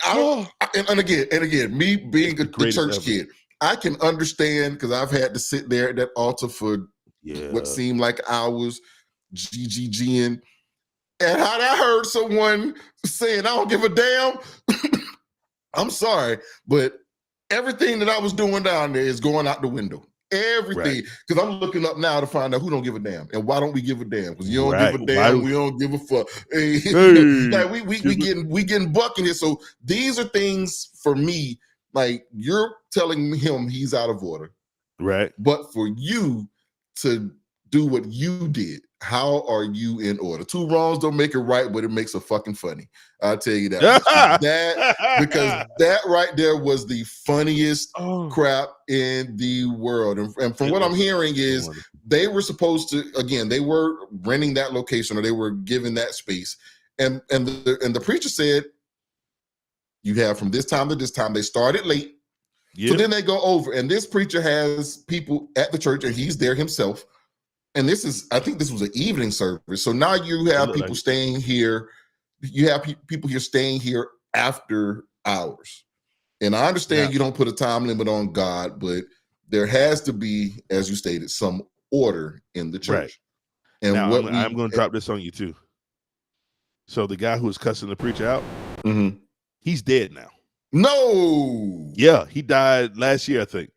B: And again, me being the church kid, I can understand because I've had to sit there at that altar for what seemed like hours, GGGing, and how I heard someone saying, I don't give a damn. I'm sorry, but everything that I was doing down there is going out the window. Everything, because I'm looking up now to find out who don't give a damn and why don't we give a damn? Because you don't give a damn, we don't give a fuck. Hey. Like we getting bucking it. So these are things for me. Like, you're telling him he's out of order,
A: right?
B: But for you to do what you did, how are you in order? Two wrongs don't make it right, but it makes it fucking funny. I'll tell you that. Because that right there was the funniest crap in the world. And from what I'm hearing is they were supposed to, again, they were renting that location, or they were given that space. And the preacher said, you have from this time to this time. They started late. So then they go over. And this preacher has people at the church, and he's there himself. And I think this was an evening service. So now you have people staying here. You have people here staying here after hours. And I understand you don't put a time limit on God, but there has to be, as you stated, some order in the church. Right. And
A: now, I'm going to drop this on you too. So the guy who was cussing the preacher out, he's dead now.
B: No.
A: Yeah, he died last year, I think.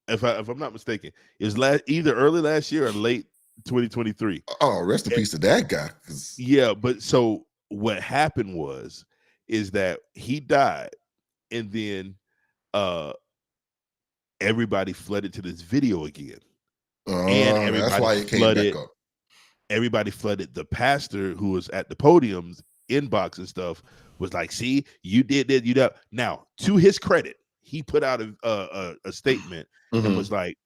A: If I'm not mistaken, it was either early last year or late 2023.
B: Oh, rest in peace to that guy.
A: Yeah, but so what happened is that he died, and then everybody flooded to this video again. And
B: that's why it came back up.
A: Everybody flooded the pastor who was at the podium's inbox and stuff, was like, see, you did that, you know. Now, to his credit, he put out a statement and was like,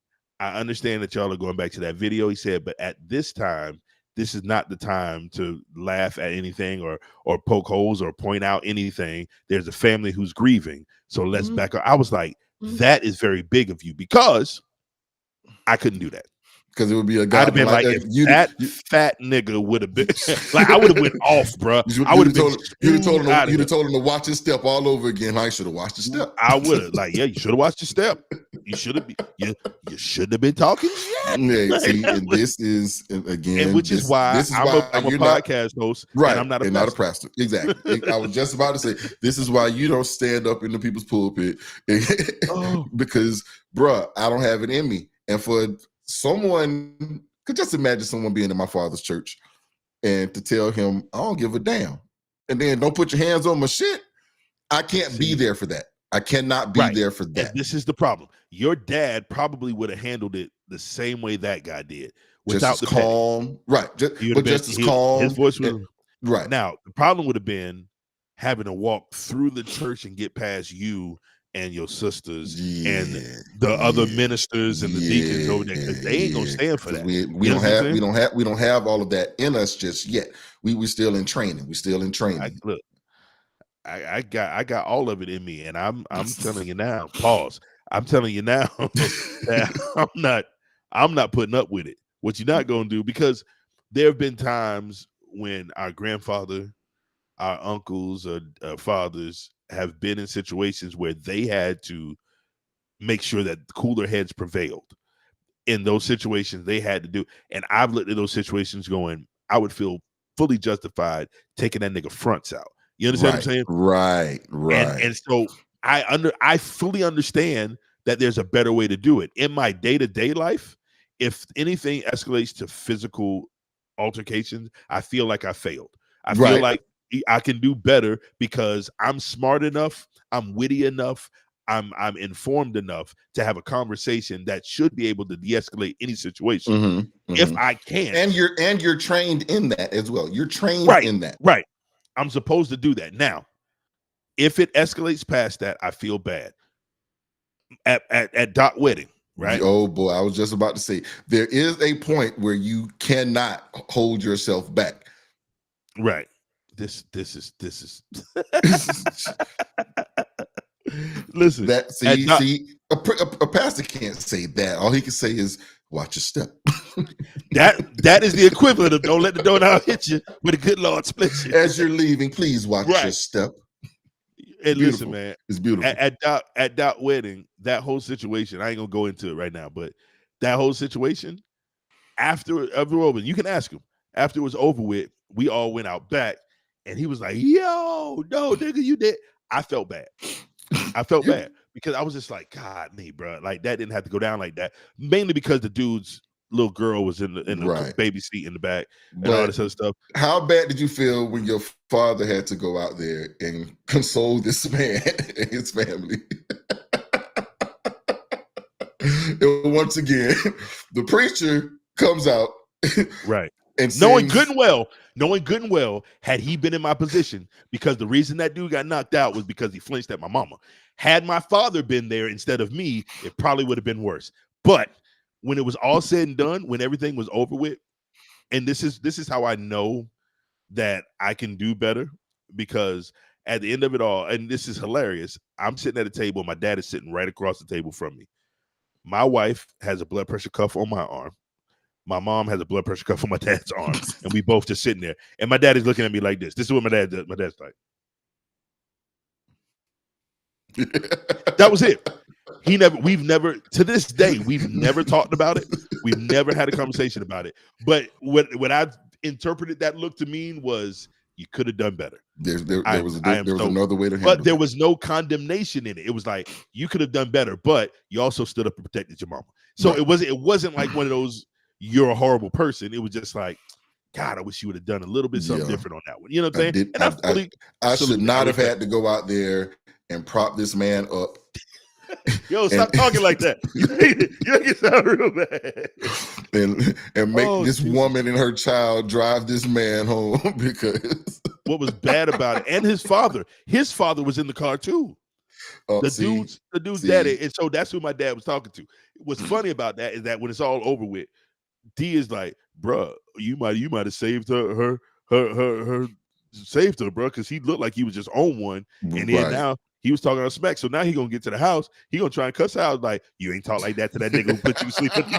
A: I understand that y'all are going back to that video. He said, but at this time, this is not the time to laugh at anything or poke holes or point out anything. There's a family who's grieving. So let's back up. I was like, that is very big of you, because I couldn't do that.
B: Because it would be a guy.
A: I'd have been like, if that fat nigga would have been like, I would have went off, bro. I would have told
B: him to watch his step all over again. I should have watched his step.
A: I would have, like, yeah, you should have watched your step. You should have been. You shouldn't have been talking shit.
B: Yeah, see, and this is again,
A: and which is why I'm a podcast host,
B: right?
A: And I'm not
B: a pastor. Exactly. I was just about to say, this is why you don't stand up in the people's pulpit, because, bruh, I don't have it in me. And for someone, could just imagine someone being in my father's church and to tell him, I don't give a damn, and then don't put your hands on my shit. I can't be there for that. I cannot be there for that.
A: And this is the problem. Your dad probably would have handled it the same way that guy did, without the
B: calm, right? Just as calm.
A: His voice was
B: right.
A: Now the problem would have been having to walk through the church and get past you and your sisters and the other ministers and the deacons over there, because they ain't gonna stand for that.
B: We don't have all of that in us just yet. We still in training.
A: Look, I got all of it in me, and I'm telling you now. Pause. I'm telling you now that I'm not putting up with it. What you're not gonna do, because there have been times when our grandfather, our uncles, or fathers have been in situations where they had to make sure that cooler heads prevailed. In those situations, they had to do, and I've looked at those situations going, I would feel fully justified taking that nigga fronts out. You understand what I'm saying?
B: Right.
A: And so I fully understand that there's a better way to do it. In my day-to-day life, if anything escalates to physical altercations, I feel like I failed. I feel like I can do better because I'm smart enough, I'm witty enough, I'm informed enough to have a conversation that should be able to de-escalate any situation. If I can.
B: And you're trained in that as well. You're trained in that.
A: Right. I'm supposed to do that. Now, if it escalates past that, I feel bad. At Doc wedding, right?
B: Oh boy, I was just about to say, there is a point where you cannot hold yourself back.
A: Right. This is listen.
B: That a pastor can't say that. All he can say is watch your step.
A: that is the equivalent of don't let the doorknob hit you, but the good Lord split you.
B: As you're leaving, please watch your step.
A: And listen, man,
B: it's beautiful.
A: At Doc wedding, that whole situation, I ain't gonna go into it right now, but that whole situation, after over, you can ask him. After it was over with, we all went out back, and he was like, "Yo, no, nigga, you did." I felt bad. Bad because I was just like, God, me, bro, like that didn't have to go down like that. Mainly because the dude's little girl was in the baby seat in the back and all this other stuff.
B: How bad did you feel when your father had to go out there and console this man and his family? And once again, the preacher comes out,
A: right,
B: and
A: knowing good and well, had he been in my position, because the reason that dude got knocked out was because he flinched at my mama. Had my father been there instead of me, it probably would have been worse. But when it was all said and done, when everything was over with, and this is how I know that I can do better, because at the end of it all, and this is hilarious, I'm sitting at a table, my dad is sitting right across the table from me. My wife has a blood pressure cuff on my arm. My mom has a blood pressure cuff on my dad's arm, and we both just sitting there. And my dad is looking at me like this. This is what my dad does. My dad's like, that was it. We've never, to this day, we've never talked about it. We've never had a conversation about it. But what I've interpreted that look to mean was, you could have done better.
B: There was another way to handle it.
A: But there was no condemnation in it. It was like, you could have done better, but you also stood up and protected your mama. So it wasn't like one of those, you're a horrible person. It was just like, God, I wish you would have done a little bit something different on that one. You know what I'm saying?
B: I should not have had to go out there and prop this man up.
A: Yo, stop talking like that. You make it sound real bad.
B: And make this woman and her child drive this man home, because
A: what was bad about it, and his father was in the car too. The dude's daddy, and so that's who my dad was talking to. What's funny about that is that when it's all over with, D is like, bruh, you might have saved her saved her, bro, because he looked like he was just on one, and then now he was talking on smack. So now he gonna get to the house, he gonna try and cuss out like, you ain't talk like that to that nigga who put you to sleep at the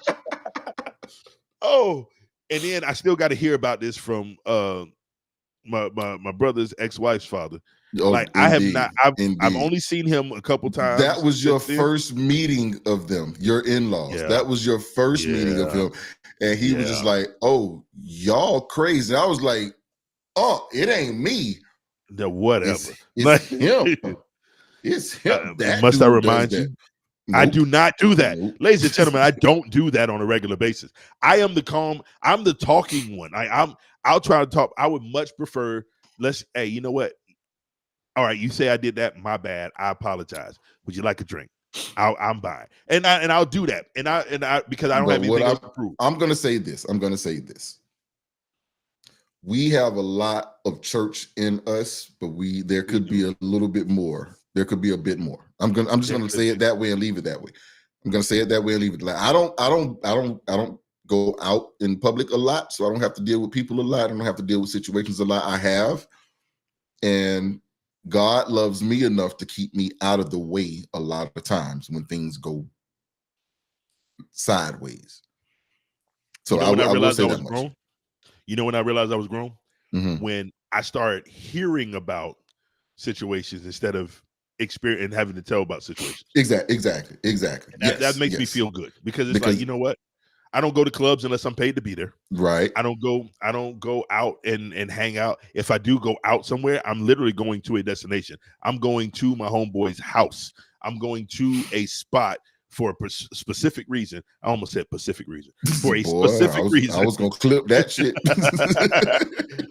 A: road. Oh, and then I still got to hear about this from my brother's ex-wife's father. Like I have not, I've only seen him a couple times.
B: That was your first meeting of them, your in-laws. Yeah. That was your first meeting of him. And he was just like, oh, y'all crazy. I was like, oh, it ain't me.
A: The whatever.
B: It's him. It's him.
A: Must I remind you? Nope. I do not do that. Nope. Ladies and gentlemen, I don't do that on a regular basis. I am the calm, I'm the talking one. I'll try to talk. I would much prefer, hey, you know what? All right, you say I did that. My bad. I apologize. Would you like a drink? I'm buying, and I'll do that. And I because I don't have anything else to prove.
B: I'm gonna say this. We have a lot of church in us, but there could be a little bit more. There could be a bit more. I'm just gonna say it that way and leave it that way. I'm gonna say it that way and leave it. Like I don't go out in public a lot, so I don't have to deal with people a lot. I don't have to deal with situations a lot. I have, and God loves me enough to keep me out of the way a lot of times when things go sideways. So I will say that much.
A: Grown? You know when I realized I was grown? Mm-hmm. When I started hearing about situations instead of experience and having to tell about situations.
B: Exactly.
A: That makes me feel good because like, you know what? I don't go to clubs unless I'm paid to be there.
B: Right.
A: I don't go out and hang out. If I do go out somewhere, I'm literally going to a destination. I'm going to my homeboy's house. I'm going to a spot for a specific reason. I almost said Pacific reason. For a specific reason.
B: I was going to clip that shit.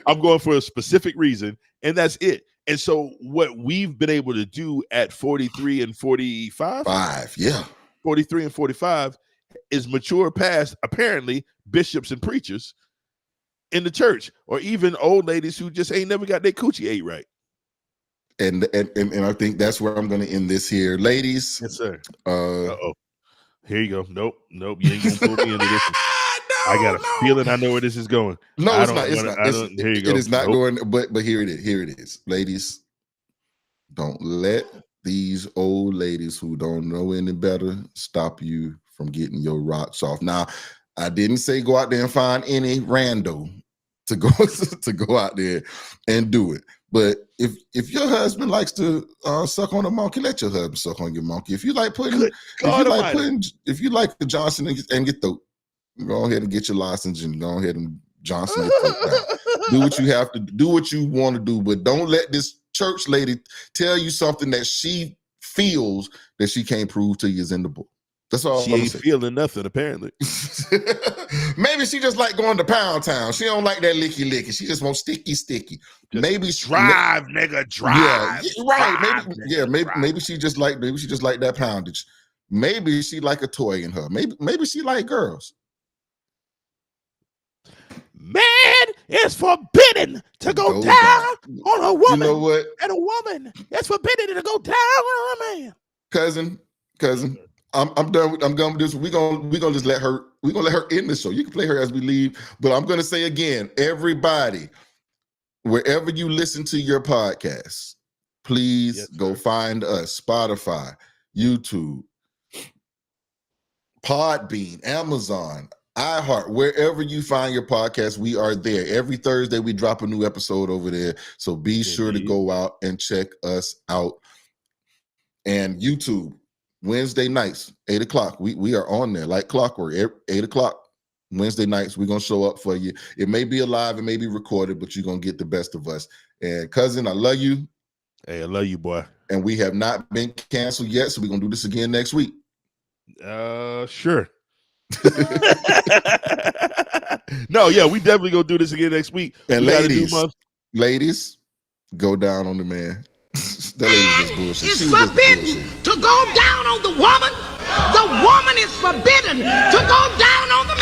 A: I'm going for a specific reason, and that's it. And so what we've been able to do at 43 and 45, 43 and 45 is mature past apparently bishops and preachers in the church, or even old ladies who just ain't never got their coochie ate right.
B: And I think that's where I'm going to end this here, ladies.
A: Yes, sir. Here you go. Nope. You ain't gonna pull me into this. I got a feeling I know where this is going.
B: No, it's not. Here you go. It is not going. But here it is. Here it is, ladies. Don't let these old ladies who don't know any better stop you from getting your rocks off. Now, I didn't say go out there and find any rando to go out there and do it. But if your husband likes to suck on a monkey, let your husband suck on your monkey. If you like if you like the Johnson and get the, go ahead and get your license and go ahead and Johnson your throat down. Do what you have to do, what you want to do, but don't let this church lady tell you something that she feels that she can't prove to you is in the book. That's all.
A: She ain't feeling nothing, apparently.
B: Maybe she just like going to Pound Town. She don't like that licky. She just wants sticky. Just
A: maybe drive, nigga, drive.
B: Yeah, right. Maybe she just like that poundage. Maybe she like a toy in her. Maybe she like girls.
A: Man, it's forbidden to go down on a woman.
B: You know what?
A: And a woman, it's forbidden to go down on a man.
B: Cousin. I'm done with this. We're gonna just let her end the show. You can play her as we leave. But I'm gonna say again, everybody, wherever you listen to your podcasts, please go find us. Spotify, YouTube, Podbean, Amazon, iHeart, wherever you find your podcast, we are there. Every Thursday we drop a new episode over there. So be sure to go out and check us out. And YouTube, Wednesday nights, 8 o'clock. We are on there like clockwork. 8 o'clock Wednesday nights, we're gonna show up for you. It may be live, it may be recorded, but you're gonna get the best of us. And cousin, I love you.
A: Hey, I love you, boy.
B: And we have not been canceled yet, so we're gonna do this again next week.
A: Sure. No, yeah, we definitely gonna do this again next week.
B: And ladies, go down on the man. That lady was bullshit.
D: It's forbidden to go down on the woman. The woman is forbidden to go down on the